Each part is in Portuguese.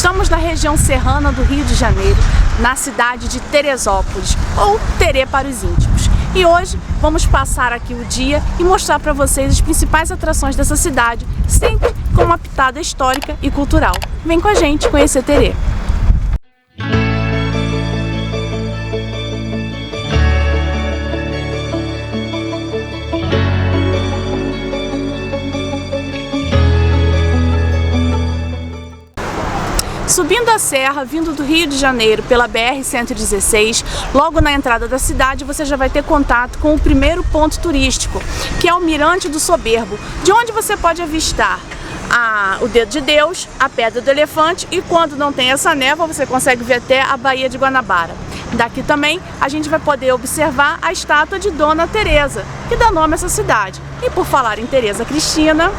Estamos na região serrana do Rio de Janeiro, na cidade de Teresópolis, ou Terê para os íntimos. E hoje vamos passar aqui o dia e mostrar para vocês as principais atrações dessa cidade, sempre com uma pitada histórica e cultural. Vem com a gente conhecer Terê. Subindo a serra, vindo do Rio de Janeiro pela BR-116, logo na entrada da cidade você já vai ter contato com o primeiro ponto turístico, que é o Mirante do Soberbo, de onde você pode avistar o Dedo de Deus, a Pedra do Elefante e, quando não tem essa névoa, você consegue ver até a Baía de Guanabara. Daqui também a gente vai poder observar a estátua de Dona Teresa, que dá nome a essa cidade. E por falar em Teresa Cristina,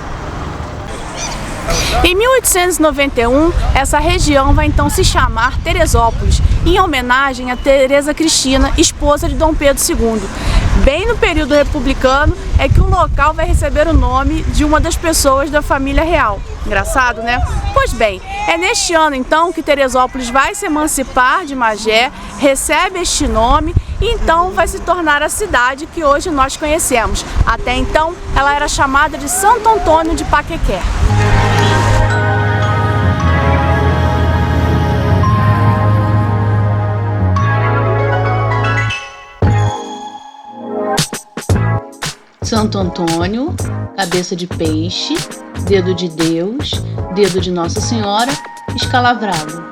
em 1891, essa região vai então se chamar Teresópolis, em homenagem a Teresa Cristina, esposa de Dom Pedro II. Bem no período republicano é que o local vai receber o nome de uma das pessoas da família real. Engraçado, né? Pois bem, é neste ano então que Teresópolis vai se emancipar de Magé, recebe este nome e então vai se tornar a cidade que hoje nós conhecemos. Até então, ela era chamada de Santo Antônio de Paquequer. Santo Antônio, cabeça de peixe, dedo de Deus, dedo de Nossa Senhora, escalavrado.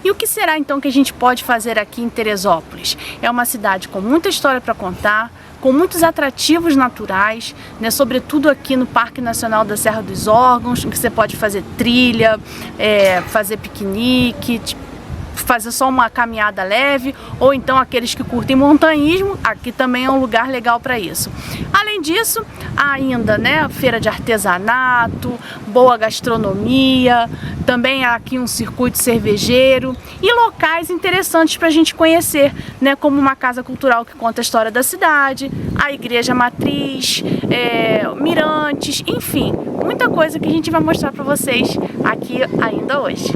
E o que será então que a gente pode fazer aqui em Teresópolis? É uma cidade com muita história para contar, com muitos atrativos naturais, né? Sobretudo aqui no Parque Nacional da Serra dos Órgãos, em que você pode fazer trilha, fazer piquenique, fazer só uma caminhada leve, ou então aqueles que curtem montanhismo, aqui também é um lugar legal para isso. Além disso, há ainda, né, feira de artesanato, boa gastronomia, também há aqui um circuito cervejeiro e locais interessantes para a gente conhecer, né, como uma casa cultural que conta a história da cidade, a igreja matriz, mirantes, enfim, muita coisa que a gente vai mostrar para vocês aqui ainda hoje.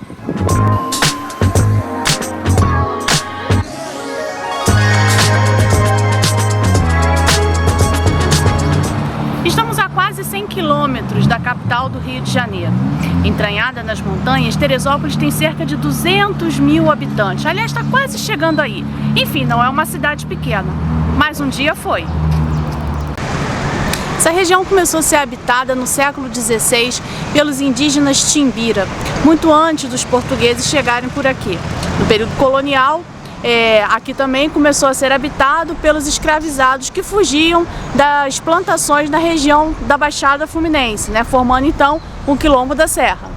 Estamos a quase 100 quilômetros da capital do Rio de Janeiro. Entranhada nas montanhas, Teresópolis tem cerca de 200 mil habitantes. Aliás, está quase chegando aí. Enfim, não é uma cidade pequena, mas um dia foi. Essa região começou a ser habitada no século XVI pelos indígenas Timbira, muito antes dos portugueses chegarem por aqui. No período colonial, aqui também começou a ser habitado pelos escravizados que fugiam das plantações na região da Baixada Fluminense, né, formando então o Quilombo da Serra.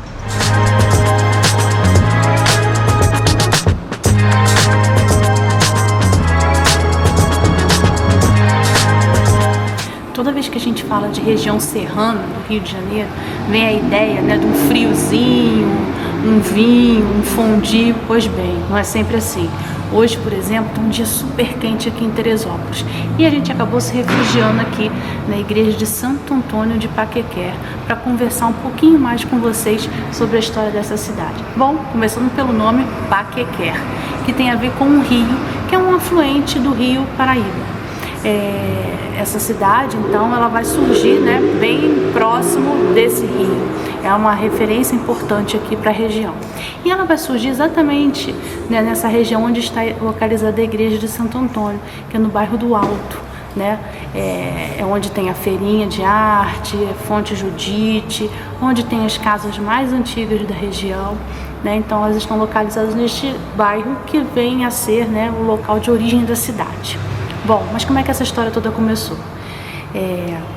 Toda vez que a gente fala de região serrana do Rio de Janeiro, vem a ideia, né, de um friozinho, um vinho, um fondue. Pois bem, não é sempre assim. Hoje, por exemplo, está um dia super quente aqui em Teresópolis e a gente acabou se refugiando aqui na igreja de Santo Antônio de Paquequer para conversar um pouquinho mais com vocês sobre a história dessa cidade. Bom, começando pelo nome Paquequer, que tem a ver com um rio, que é um afluente do rio Paraíba. Essa cidade, então, ela vai surgir, né, bem próximo desse rio. É uma referência importante aqui para a região. E ela vai surgir exatamente, né, nessa região onde está localizada a igreja de Santo Antônio, que é no bairro do Alto, né? É onde tem a feirinha de arte, Fonte Judite, onde tem as casas mais antigas da região, né? Então elas estão localizadas neste bairro que vem a ser, né, o local de origem da cidade. Bom, mas como é que essa história toda começou?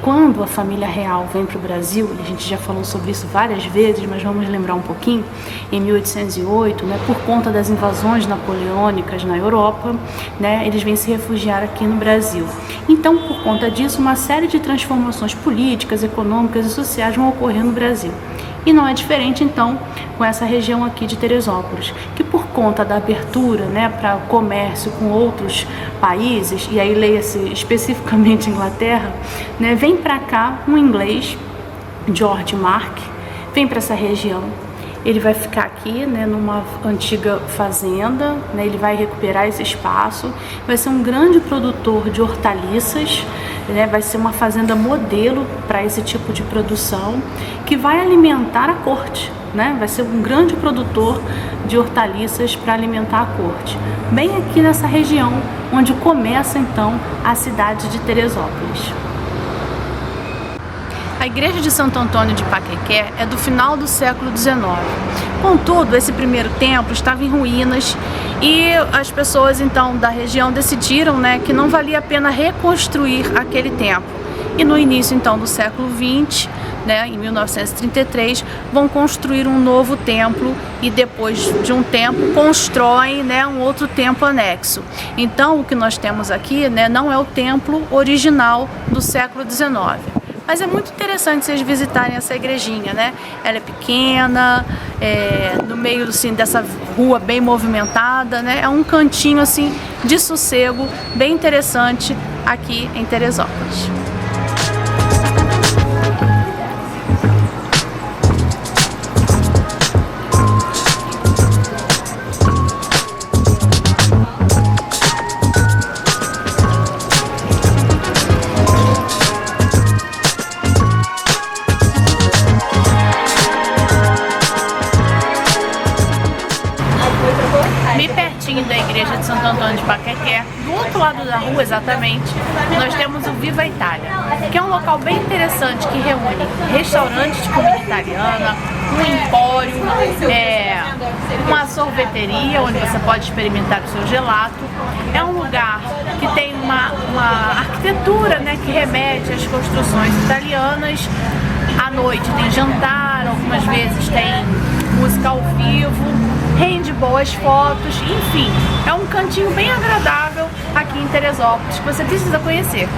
Quando a família real vem para o Brasil, a gente já falou sobre isso várias vezes, mas vamos lembrar um pouquinho, em 1808, né, por conta das invasões napoleônicas na Europa, né, eles vêm se refugiar aqui no Brasil. Então, por conta disso, uma série de transformações políticas, econômicas e sociais vão ocorrer no Brasil. E não é diferente, então, com essa região aqui de Teresópolis, que por conta da abertura, né, para o comércio com outros países, e aí leia-se especificamente Inglaterra, né, vem para cá um inglês, George Mark, vem para essa região. Ele vai ficar aqui, né, numa antiga fazenda, né, ele vai recuperar esse espaço, vai ser um grande produtor de hortaliças, né, vai ser uma fazenda modelo para esse tipo de produção, que vai alimentar a corte, né, vai ser um grande produtor de hortaliças para alimentar a corte, bem aqui nessa região onde começa então a cidade de Teresópolis. A igreja de Santo Antônio de Paquequé é do final do século XIX. Contudo, esse primeiro templo estava em ruínas e as pessoas então da região decidiram, né, que não valia a pena reconstruir aquele templo. E no início então do século XX, né, em 1933, vão construir um novo templo e depois de um tempo constroem, né, um outro templo anexo. Então o que nós temos aqui, né, não é o templo original do século XIX. Mas é muito interessante vocês visitarem essa igrejinha, né? Ela é pequena, no meio assim, dessa rua bem movimentada, né? É um cantinho assim de sossego, bem interessante aqui em Teresópolis. Bem pertinho da igreja de Santo Antônio de Paquequé, do outro lado da rua exatamente, nós temos o Viva Itália, que é um local bem interessante que reúne restaurantes de comida italiana, um empório, uma sorveteria onde você pode experimentar o seu gelato. É um lugar que tem uma arquitetura, né, que remete às construções italianas. À noite tem jantar, algumas vezes tem música ao vivo, rende boas fotos, enfim, é um cantinho bem agradável aqui em Teresópolis que você precisa conhecer.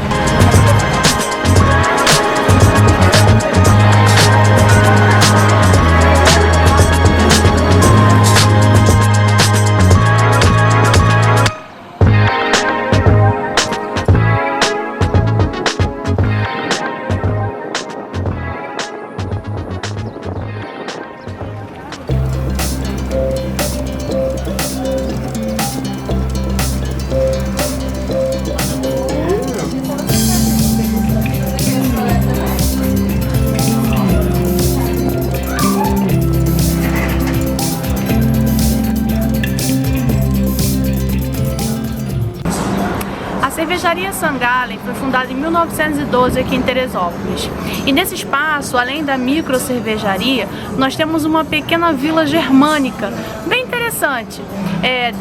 A cervejaria Sangalen foi fundada em 1912 aqui em Teresópolis. E nesse espaço, além da micro cervejaria, nós temos uma pequena vila germânica, bem interessante,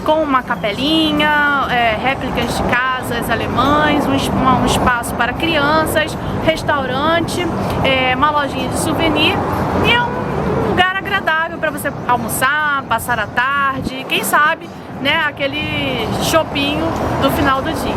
com uma capelinha, réplicas de casas alemães, um espaço para crianças, restaurante, uma lojinha de souvenir e é um lugar agradável para você almoçar, passar a tarde, quem sabe, né, aquele chopinho do final do dia.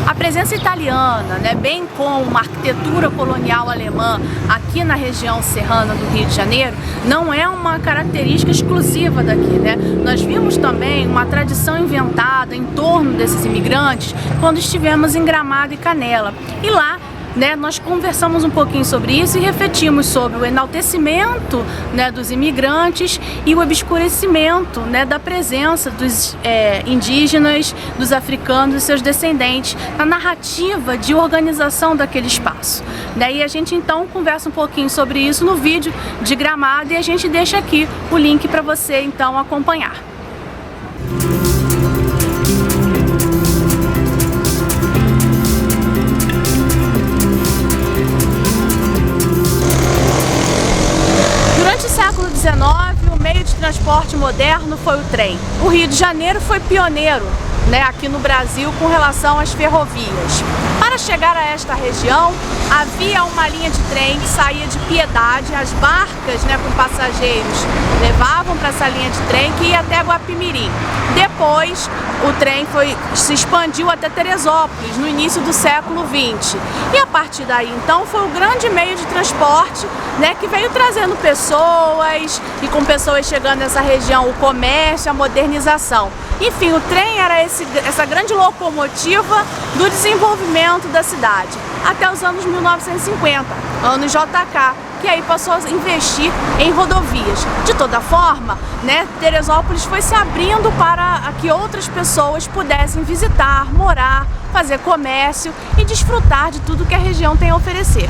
A presença italiana, né, bem como uma arquitetura colonial alemã aqui na região serrana do Rio de Janeiro, não é uma característica exclusiva daqui, né? Nós vimos também uma tradição inventada em torno desses imigrantes quando estivemos em Gramado e Canela. E lá, né, nós conversamos um pouquinho sobre isso e refletimos sobre o enaltecimento, né, dos imigrantes e o obscurecimento, né, da presença dos indígenas, dos africanos e seus descendentes na narrativa de organização daquele espaço. Daí a gente então conversa um pouquinho sobre isso no vídeo de Gramado e a gente deixa aqui o link para você então acompanhar. O meio de transporte moderno foi o trem. O Rio de Janeiro foi pioneiro, né, aqui no Brasil com relação às ferrovias. Para chegar a esta região, havia uma linha de trem que saía de Piedade, as barcas, né, com passageiros levavam para essa linha de trem que ia até Guapimirim. Depois, o trem se expandiu até Teresópolis, no início do século XX. E a partir daí, então, foi o grande meio de transporte, né, que veio trazendo pessoas, e com pessoas chegando nessa região, o comércio, a modernização. Enfim, o trem era essa grande locomotiva do desenvolvimento da cidade, até os anos 1950, anos JK, que aí passou a investir em rodovias. De toda forma, né, Teresópolis foi se abrindo para que outras pessoas pudessem visitar, morar, fazer comércio e desfrutar de tudo que a região tem a oferecer.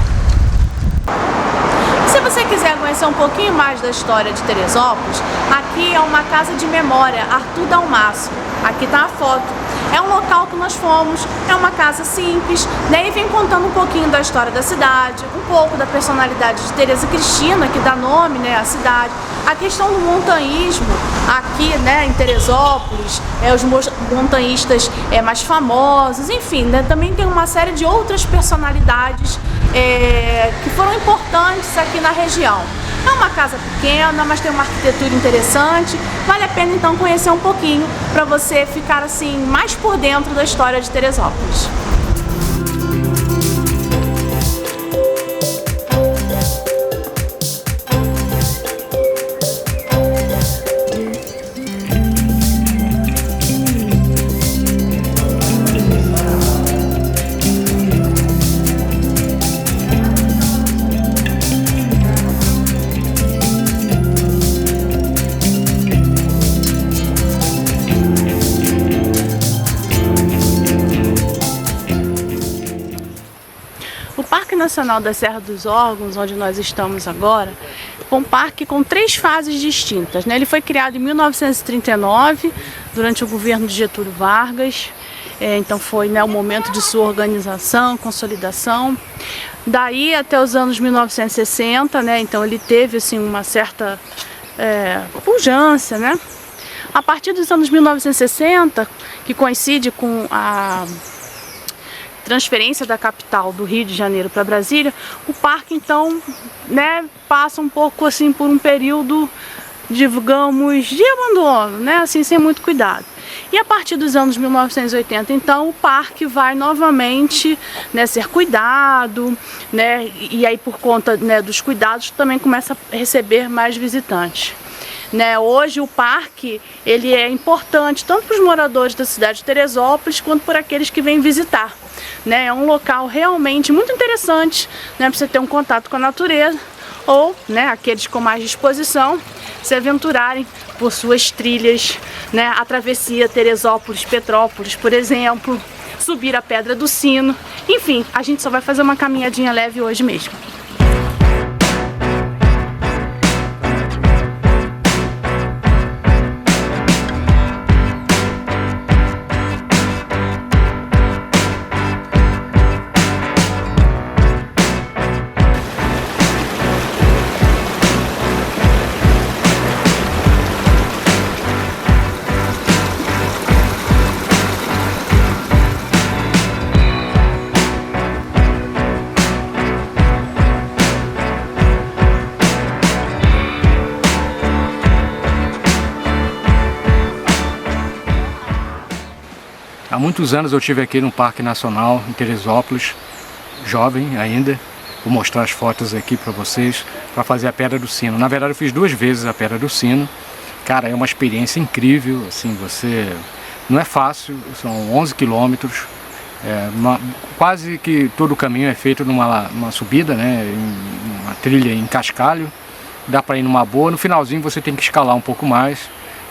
Se você quiser conhecer um pouquinho mais da história de Teresópolis, aqui é uma casa de memória, Arthur Dalmaço. Aqui está a foto. É um local que nós fomos, é uma casa simples, né, e vem contando um pouquinho da história da cidade, um pouco da personalidade de Tereza Cristina, que dá nome, né, à cidade. A questão do montanhismo aqui, né, em Teresópolis, os montanhistas mais famosos, enfim, né, também tem uma série de outras personalidades que foram importantes aqui na região. É uma casa pequena, mas tem uma arquitetura interessante. Vale a pena então conhecer um pouquinho para você ficar assim mais por dentro da história de Teresópolis. O Parque Nacional da Serra dos Órgãos, onde nós estamos agora, é um parque com 3 fases distintas, né? Ele foi criado em 1939, durante o governo de Getúlio Vargas, então foi, né, o momento de sua organização, consolidação. Daí até os anos 1960, né, então ele teve assim, uma certa pujança, né? A partir dos anos 1960, que coincide com a transferência da capital do Rio de Janeiro para Brasília, o parque então, né, passa um pouco assim por um período, digamos, de abandono, né, assim, sem muito cuidado. E a partir dos anos 1980, então, o parque vai novamente, né, ser cuidado, né, e aí por conta, né, dos cuidados também começa a receber mais visitantes. Né, hoje o parque ele é importante tanto para os moradores da cidade de Teresópolis quanto por aqueles que vêm visitar. Né, é um local realmente muito interessante, né, para você ter um contato com a natureza ou, né, aqueles com mais disposição se aventurarem por suas trilhas, né, a travessia Teresópolis-Petrópolis, por exemplo, subir a Pedra do Sino. Enfim, a gente só vai fazer uma caminhadinha leve hoje mesmo. Há muitos anos eu estive aqui no Parque Nacional, em Teresópolis, jovem ainda. Vou mostrar as fotos aqui para vocês, para fazer a Pedra do Sino. Na verdade eu fiz 2 vezes a Pedra do Sino. Cara, é uma experiência incrível, assim, você... Não é fácil, são 11 quilômetros. Quase que todo o caminho é feito numa subida, né, uma trilha em cascalho. Dá para ir numa boa, no finalzinho você tem que escalar um pouco mais.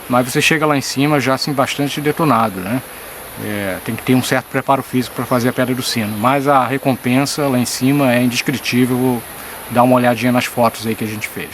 Mas você chega lá em cima já assim bastante detonado, né? Tem que ter um certo preparo físico para fazer a Pedra do Sino, mas a recompensa lá em cima é indescritível. Vou dar uma olhadinha nas fotos aí que a gente fez.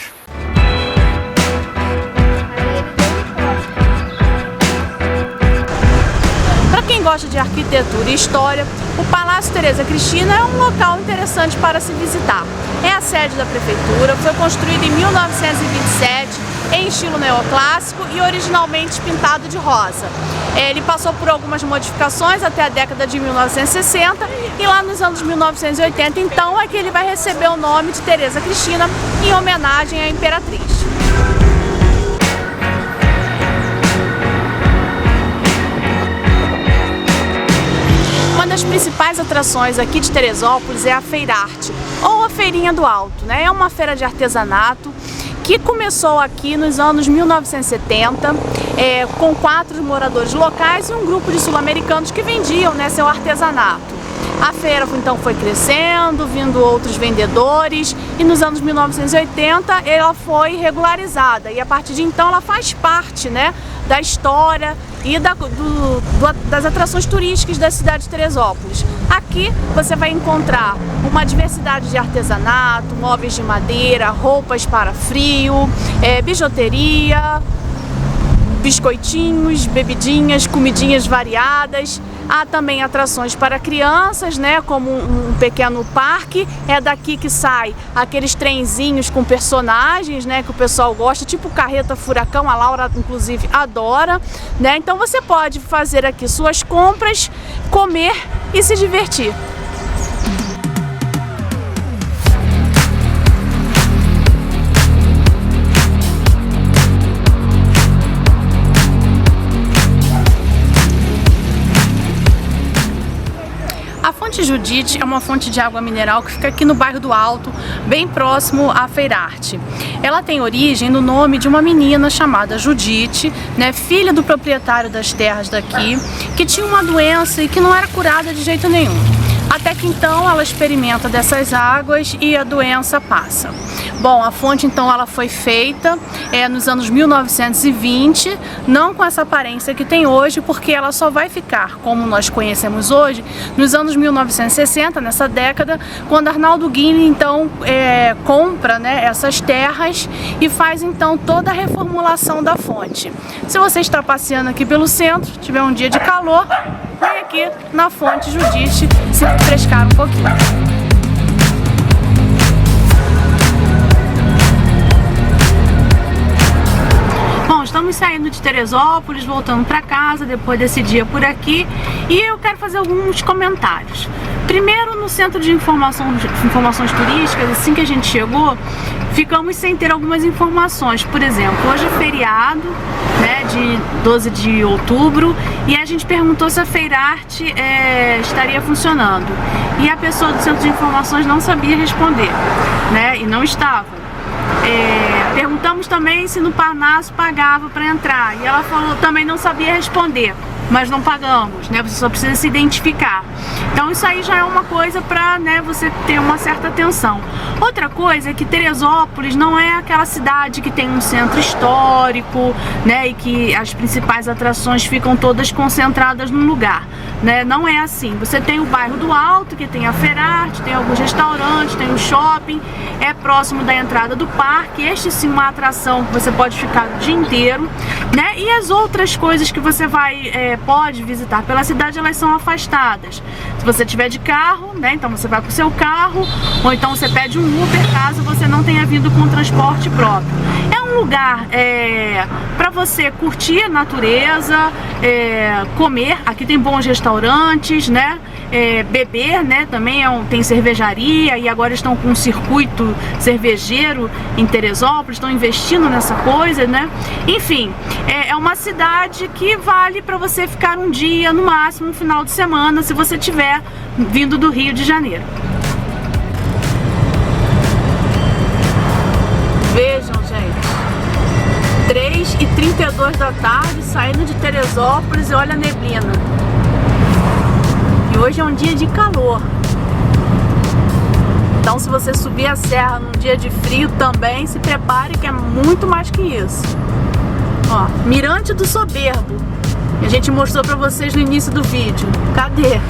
Para quem gosta de arquitetura e história, o Palácio Tereza Cristina é um local interessante para se visitar. É a sede da prefeitura, foi construído em 1927, em estilo neoclássico e originalmente pintado de rosa. Ele passou por algumas modificações até a década de 1960 e lá nos anos 1980, então, é que ele vai receber o nome de Teresa Cristina em homenagem à imperatriz. Uma das principais atrações aqui de Teresópolis é a Feirarte, ou a Feirinha do Alto, né? É uma feira de artesanato que começou aqui nos anos 1970, com 4 moradores locais e um grupo de sul-americanos que vendiam, né, seu artesanato. A feira então foi crescendo, vindo outros vendedores, e nos anos 1980 ela foi regularizada, e a partir de então ela faz parte, né, da história e das atrações turísticas da cidade de Teresópolis. Aqui você vai encontrar uma diversidade de artesanato, móveis de madeira, roupas para frio, bijuteria, biscoitinhos, bebidinhas, comidinhas variadas. Há também atrações para crianças, né, como um pequeno parque. É daqui que sai aqueles trenzinhos com personagens, né, que o pessoal gosta, tipo Carreta Furacão, a Laura inclusive adora, né? Então você pode fazer aqui suas compras, comer e se divertir. A fonte Judite é uma fonte de água mineral que fica aqui no bairro do Alto, bem próximo à Feirarte. Ela tem origem no nome de uma menina chamada Judite, né, filha do proprietário das terras daqui, que tinha uma doença e que não era curada de jeito nenhum. Até que então ela experimenta dessas águas e a doença passa. Bom, a fonte então ela foi feita nos anos 1920, não com essa aparência que tem hoje, porque ela só vai ficar como nós conhecemos hoje nos anos 1960, nessa década, quando Arnaldo Guini então compra, né, essas terras e faz então toda a reformulação da fonte. Se você está passeando aqui pelo centro, tiver um dia de calor, vem aqui na fonte Judite se refrescar um pouquinho. Bom, estamos saindo de Teresópolis, voltando para casa depois desse dia por aqui, e eu quero fazer alguns comentários. Primeiro, no centro de informações turísticas, assim que a gente chegou, ficamos sem ter algumas informações. Por exemplo, hoje é feriado, né, de 12 de outubro, e a gente perguntou se a Feirarte estaria funcionando. E a pessoa do centro de informações não sabia responder, né, e não estava. Perguntamos também se no Parnaso pagava para entrar, e ela falou também não sabia responder, mas não pagamos, né? Você só precisa se identificar. Então isso aí já é uma coisa para, né, você ter uma certa atenção. Outra coisa é que Teresópolis não é aquela cidade que tem um centro histórico, né, e que as principais atrações ficam todas concentradas num lugar, né? Não é assim. Você tem o bairro do Alto, que tem a Feirarte, tem alguns restaurantes, tem o shopping, é próximo da entrada do parque. Este sim, uma atração que você pode ficar o dia inteiro, né? E as outras coisas que você pode visitar pela cidade, elas são afastadas. Se você tiver de carro, né, então você vai com o seu carro, ou então você pede um Uber caso você não tenha vindo com transporte próprio. É um lugar para você curtir a natureza, comer. Aqui tem bons restaurantes, né? Beber, né? Também tem cervejaria, e agora estão com um circuito cervejeiro em Teresópolis, estão investindo nessa coisa, né? Enfim, é uma cidade que vale para você ficar um dia, no máximo um final de semana, se você estiver vindo do Rio de Janeiro. Vejam, gente, 3h32 da tarde, saindo de Teresópolis, e olha a neblina. E hoje é um dia de calor. Então, se você subir a serra num dia de frio também, se prepare que é muito mais que isso. Ó, Mirante do Soberbo. A gente mostrou pra vocês no início do vídeo. Cadê?